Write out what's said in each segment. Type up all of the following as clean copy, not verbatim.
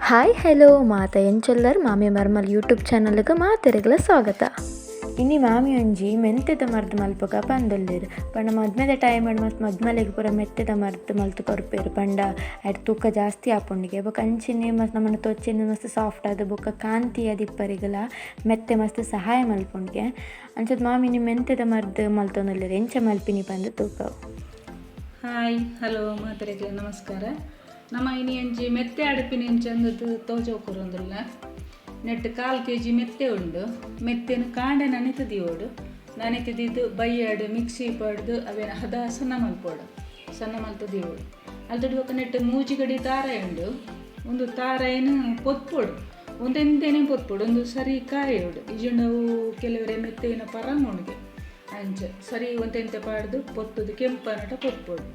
Hi hello ಮಾತ ಎಂಚೊಲ್ಲರ್ ಮಾಮಿ ಮರ್ಮಲ್ YouTube ಚಾನಲ್ಗೆ ಮಾತೆರೆಗ್ಲ ಸ್ವಾಗತ. ಇನ್ನಿ ಮಾಮಿ ಒಂಜಿ ಮೆಂತೆದ ಮರ್ದು ಮಲ್ಪಗ ಪಂದೊಲ್ಲೆರ್ ಪಂಡ ಮದ್ಮೆದ ಟೈಮ್ ಮತ್ತು ಮದ್ಮಲೆಗ್ ಪೂರ ಮೆತ್ತೆದ ಮರ್ದು ಮಲ್ತು ಕೊರ್ಪೆರ್ ಪಂಡ ಅಡ್ ತೂಕ ಜಾಸ್ತಿ ಆಪುಂಡಿಗೆ ಬೊಕ ಅಂಚಿನ ಮಸ್ತ್ ನಮ್ಮನ್ನು ತೊಚ್ಚಿನ ಮಸ್ತ್ ಸಾಫ್ಟ್ ಆದ ಬೊಕ ಕಾಂತಿ ದಿಪ್ಪರಿಗಲ ಮೆತ್ತೆ ಮಸ್ತ್ ಸಹಾಯ ಮಲ್ಪುಂಡಿಗೆ ಅಂಚದ ಮಾಮಿ ನಿಮ್ಮ ಮೆಂತೆದ ಮರ್ದು ಮಲ್ತೊಂದುಲ್ಲೆರ್ ಎಂಚ ಮಲ್ಪಿನಿ ಪಂದು ತೂಕ. ಹಾಯ್ ಹಲೋ ಮಾತರೆಗೆ ನಮಸ್ಕಾರ. ನಮ್ಮ ಇನಿ ಅಂಚಿ ಮೆತ್ತೆ ಅಡುಪಿನ ಅಂಚಂದು ತೋಜೋಕುರೊಂದುಲ್ಲ ನೆಟ್ 1/4 kg ಮೆತ್ತೆ ಉಂಡು. ಮೆತ್ತೆನ ಕಾಂಡೆ ನನೆತದಿಯೋಡು ನನೆತದಿದ್ದು ಬೈಯಾಡು ಮಿಕ್ಸಿ ಪಡ್ದು ಅವೇನ ಹದ ಸಣ್ಣ ಮಲ್ಪೋಡು ಸಣ್ಣ ಮಲ್ತದಿಯೋಡು ಅಲ್ದೊಡು ಬೊಕ ನೆಟ್ ಮೂಜಿಗಡಿ ತಾರಾಯಿ ಉಂಡು. ಒಂದು ತಾರಾಯಿನ ಪೊತ್ಪೊಡು ಒಂದೆಂದೇನೆ ಪೊತ್ಪೊಡು ಒಂದು ಸರಿ ಕಾಯೋಡು ಇಜುಂಡವು ಕೆಲವರೆ ಮೆತ್ತೆನ ಪರಂಗುಣಿಗೆ ಅಂಚ ಸರಿ ಒಂದೆಂತೆ ಪಾಡ್ದು ಪೊತ್ತುದು ಕೆಂಪನಟ ಪೊತ್ಪೊಡು.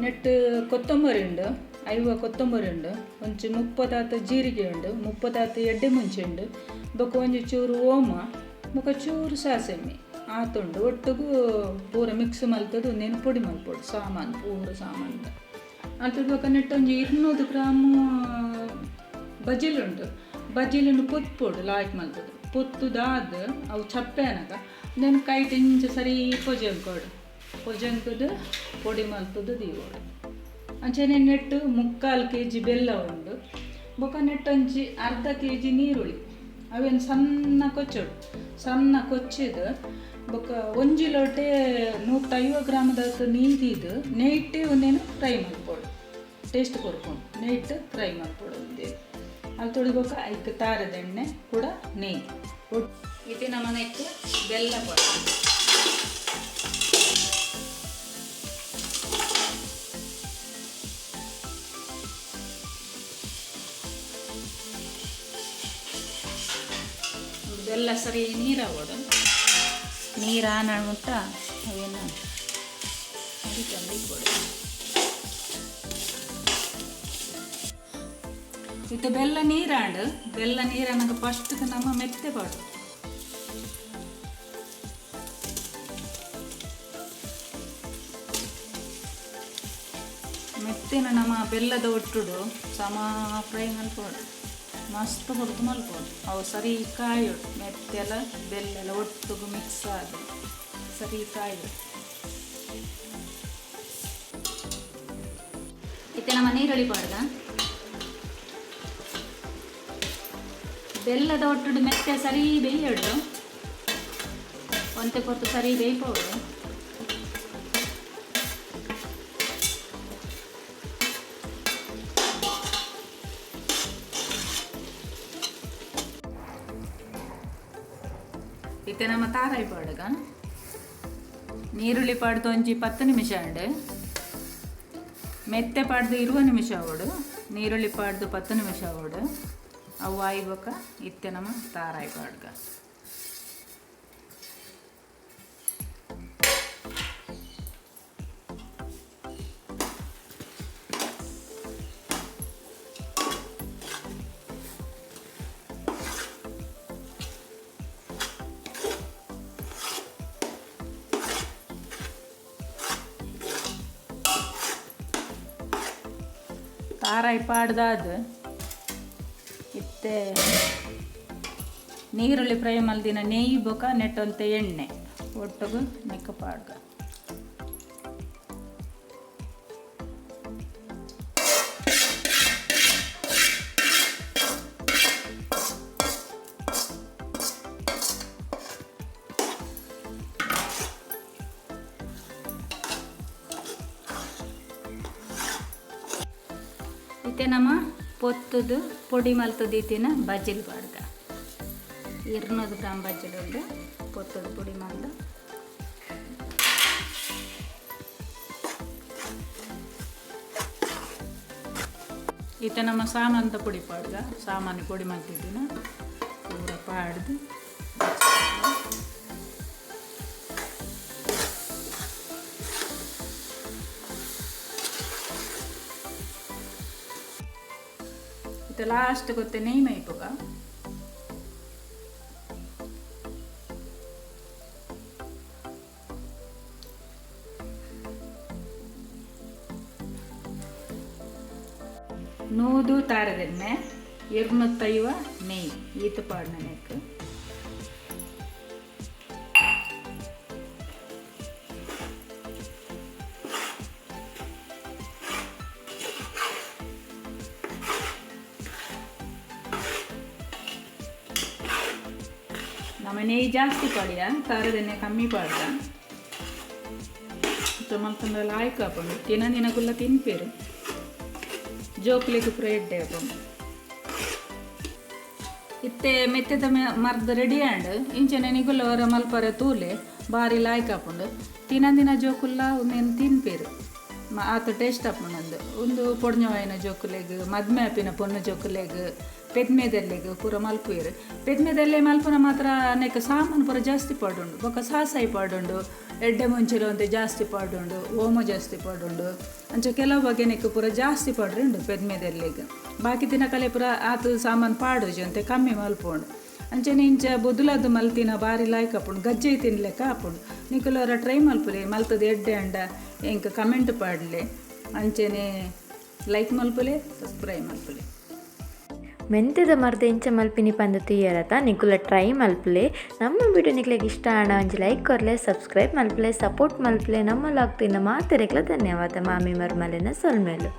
ನೆಟ್ ಕೊತ್ತಂಬರಿ ಉಂಡು, 5 ಕೊತ್ತಂಬರಿ ಉಂಡು, ಒಂಚು 30 ಜೀರಿಗೆ ಉಂಡು, 30 ಎಡ್ಡೆ ಮುಂಚೆ ಉಂಡು, ಬೊಕ ಒಂಜಿ ಚೂರು ಓಮ, ಬೊಕ ಚೂರು ಸಾಸೆಮ್ಮೆ ಆತುಂಡು. ಒಟ್ಟಿಗೂ ಪೂರ ಮಿಕ್ಸ್ ಮಲ್ತದು ಒಂದೇನು ಪೊಡಿ ಮಲ್ಪೊಡು ಸಾಮಾನು ಪೂರ ಸಾಮಾನು ಅಂತದ್ದು. ಬೊಕ ನೆಟ್ ಒಂಜಿ 200 ಗ್ರಾಮ್ ಬಜಿಲುಂಡು. ಬಜಿಲನ್ನು ಪೊತ್ಪೊಡು ಲಾಯ್ಕ್ ಮಲ್ತದು ಪೊತ್ತುದಾದ ಅವು ಚಪ್ಪೆ ಅನಗ ನೆನ್ ಕೈಟ್ ಇಂಚ ಸರಿ ಪೊಜಂಕೊಡು ಪೊಜಂಕದು ಪೊಡಿ ಮಲ್ತದು ದೀವೋಡು. ಅಂಚನೆ ನೆಟ್ಟು 3/4 kg ಬೆಲ್ಲ ಉಂಡು. ಬೊಕ ನೆಟ್ ಒಂಜಿ 1/2 kg ನೀರುಳ್ಳಿ ಅವೇನು ಸಣ್ಣ ಕೊಚ್ಚೋಡು ಸಣ್ಣ ಕೊಚ್ಚಿದು. ಬೊಕ ಒಂಜಿ ಲೋಟೆ 150 ಗ್ರಾಮದತ್ತು ನೀರಿದು ನೈಟೇ ಒಂದೇನು ಫ್ರೈ ಮಲ್ಪೋಡು ಟೇಸ್ಟ್ ಕೊರ್ಕೊಂಡು ನೈಟ್ ಫ್ರೈ ಮಲ್ಪೋಡು ಒಂದೇ ಅಲ್ಲಿ ತೊಳಿಬೇಕ. ಐಕ್ ತಾರದ ಎಣ್ಣೆ ಕೂಡ ನೆಯ್ ಇದು ನಮ್ಮ ನೆಕ್ ಬೆಲ್ಲ ಕೊಡ ಬೆಲ್ಲ ಸರಿ ನೀರಾಗೋಡು. ನೀರು ಮುಟ್ಟ ಅವೇನು ಕೊಡು. ಇದು ಬೆಲ್ಲ ನೀರಾಂಡು ಬೆಲ್ಲ ನೀರನ್ನಾಗ ಫಸ್ಟ್ಗೆ ನಮ್ಮ ಮೆತ್ತೆ ಪಾಡು ಮೆತ್ತಿನ ನಮ್ಮ ಬೆಲ್ಲದ ಒಟ್ಟುಡು ಸಮ ಫ್ರೈ ಮಲ್ಪೋಡು ಮಸ್ತ್ ಹೊಡೆದು ಮಲ್ಪೋಡು. ಅವು ಸರಿ ಕಾಯೋಡು ಮೆತ್ತೆಲ್ಲ ಬೆಲ್ಲೆಲ್ಲ ಒಟ್ಟಿಗೆ ಮಿಕ್ಸ್ ಆಗಿ ಸರಿ ಕಾಯೋಡು. ಇತ್ತೆ ನಮ್ಮ ನೀರುಳ್ಳಿ ಪಾಡ್ಗ ಬೆಲ್ಲದ ಒಟ್ಟುಡು ಮೆತ್ತೆ ಸರಿ ಬೇಯೋಡು ಒಂತೆ ಕೊತ್ತು ಸರಿ ಬೇಯ್ಪೋಡು. ಇತ್ತೆ ನಮ್ಮ ತಾರಾಯಿ ಪಾಡ್ಗ ನೀರುಳ್ಳಿ ಪಾಡ್ದು ಒಂಜಿ 10 ನಿಮಿಷ ಉಂಡು. ಮೆತ್ತೆ ಪಾಡ್ದು 20 ನಿಮಿಷ ಆಗೋಡು. ನೀರುಳ್ಳಿ ಪಾಡ್ದು 10 ನಿಮಿಷ ಆಗೋಡು. ಅವು ಆಯ್ಬೇಕ. ಇತ್ತೆ ನಮ್ಮ ತಾರಾಯಿ ಪಾಡ್ಗ ತಾರಾಯಿ ಪಾಡ್ದಾದ ಇತ್ತೆ ನೀರುಳ್ಳಿ ಫ್ರೈ ಮಲ್ದಿನ ನೆಯ್ಯಿ ಬೊಕ ನೆಟ್ಟೊಂತೆ ಎಣ್ಣೆ ಒಟ್ಟಿಗೆ ನೆಕ್ಕ ಪಾಡ್ಗ ಇತ್ತೆ ನಮ್ಮ ಪೊತ್ತುದು ಪೊಡಿ ಮಲ್ತದ್ದು ಇತ್ತಿನ ಬಜ್ಜಿಲ್ ಪಾಡ್ಗ 200 ಗ್ರಾಮ್ ಬಜ್ಜಿಲ್ ಉಂಡು ಪೊತ್ತುದು ಪೊಡಿ ಮಲ್ದು. ಇತ್ತೆ ನಮ್ಮ ಸಾಮಾನ್ದ ಪೊಡಿ ಪಾಡ್ಗ ಸಾಮಾನ್ಯ ಪೊಡಿ ಮಲ್ತಿದ್ದೀನ ಪೂರ ಪಾಡ್ದು ಇತ್ತು ಲಾಸ್ಟ್ ಗೊತ್ತೆ ನೆಯ್ ಮೈಪುಗ ನೂದು ತಾರದೆಣ್ಣೆ 205 ನೆಯ್ ಈತ ಪಾಡ್ನ ನೆಕ್ ನಮ್ಮ ನೆಯ್ ಜಾಸ್ತಿ ಪಾಡಿಯ ಖಾರದೆಣ್ಣೆ ಕಮ್ಮಿ ಪಾಡ್ದ ಮಲ್ತಂದ್ರೆ ಲಾಯ್ಕ್ ಹಾಕೊಂಡು ದಿನಗುಲ್ಲ ತಿನ್ಪೇರು ಜೋಕ್ಲಿಗೆ ಪೂರ ಎಡ್ಡೆ ಹಾಕೊಂಡು ಇತ್ತೆ ಮೆತ್ತದ ಮರ್ದ ರೆಡಿ ಆಂಡ್ ಇಂಚನೆ ನಿಗುಲ್ಲವರ ಮಲ್ಪರ ತೂಲೆ ಬಾರಿ ಲಾಯ್ಕ್ ಹಾಕೊಂಡು ದಿನ ಜೋಕುಲ್ಲ ಒಂದೇನು ತಿನ್ಪೇರು ಆತ ಟೇಸ್ಟ್ ಹಾಕೊಂಡಂದು ಒಂದು ಪೊಡ್ನವಾಯಿನ ಜೋಕುಲೆಗ್ ಮದ್ಮೆ ಆಪಿನ ಪೊಣ್ಣು ಜೋಕುಲೆಗ್ ಪೆದ್ಮೆದೆಲ್ಲೆಗ್ ಪೂರ ಮಲ್ಪುವೆರು ಪೆದ್ಮೆದೆಲ್ಲೆ ಮಲ್ಪುನ ಮಾತ್ರ ಅನೇಕ ಸಾಮಾನು ಪೂರ ಜಾಸ್ತಿ ಪಾಡುಂಡು ಬೊಕ್ಕ ಸಾಸಾಯಿ ಪಾಡುಂಡು ಎಡ್ಡೆ ಮುಂಚಿಲು ಅಂತ ಜಾಸ್ತಿ ಪಾಡುಂಡು ಓಮ ಜಾಸ್ತಿ ಪಾಡುಂಡು ಅಂಚ ಕೆಲವು ಬಗೆನಕ್ಕೆ ಪೂರ ಜಾಸ್ತಿ ಪಾಡ್ರುಂಡು ಪೆದ್ಮೆದೆಲ್ಲೆಗ್ ಬಾಕಿ ತಿನ್ನಕಲೆ ಪೂರ ಆತು ಸಾಮಾನು ಪಾಡೋಜು ಅಂತೆ ಕಮ್ಮಿ ಮಲ್ಪುಂಡು ಅಂಚನೆ ಇಂಚ ಬೊದುಲದ್ದು ಮಲ್ತಿನ ಬಾರಿ ಲಾಯ್ಕ್ ಹಾಪುಂಡು ಗಜ್ಜೆ ತಿನ್ಲೆಕ್ಕ ಹಾಪುಂಡು ನಿಕುಲವರ ಟ್ರೈ ಮಲ್ಪುಲೆ ಮಲ್ತದ ಎಡ್ಡೆ ಅಂಡ ಎಂಕ ಕಮೆಂಟ್ ಪಾಡ್ಲೆ ಅಂಚನೆ ಲೈಕ್ ಮಲ್ಪುಲೆ ಸಬ್ಸ್ಕ್ರೈಬ್ ಮಲ್ಪುಲೆ ಮೆಂತ್ಯದ ಮರದ ಎಂಚ ಮಲ್ಪಿನಿ ಪಂದು ತೀಯರತ ನಿಕುಲ ಟ್ರೈ ಮಲ್ಪಲೆ ನಮ್ಮ ವಿಡಿಯೋ ನಿಕ್ಲೆಗೆ ಇಷ್ಟ ಆಣ ಒಂಜಿ ಲೈಕ್ ಕೊರ್ಲೆ ಸಬ್ಸ್ಕ್ರೈಬ್ ಮಲ್ಪಲೆ ಸಪೋರ್ಟ್ ಮಲ್ಪಲೆ ನಮ್ಮ ಲಾಗ್ತಿನ ಮಾತೆರೆಗ್ಲ ಧನ್ಯವಾದ ಮಾಮಿ ಮರ್ಮಲೆನ ಸೊಲ್ಮೇಲು.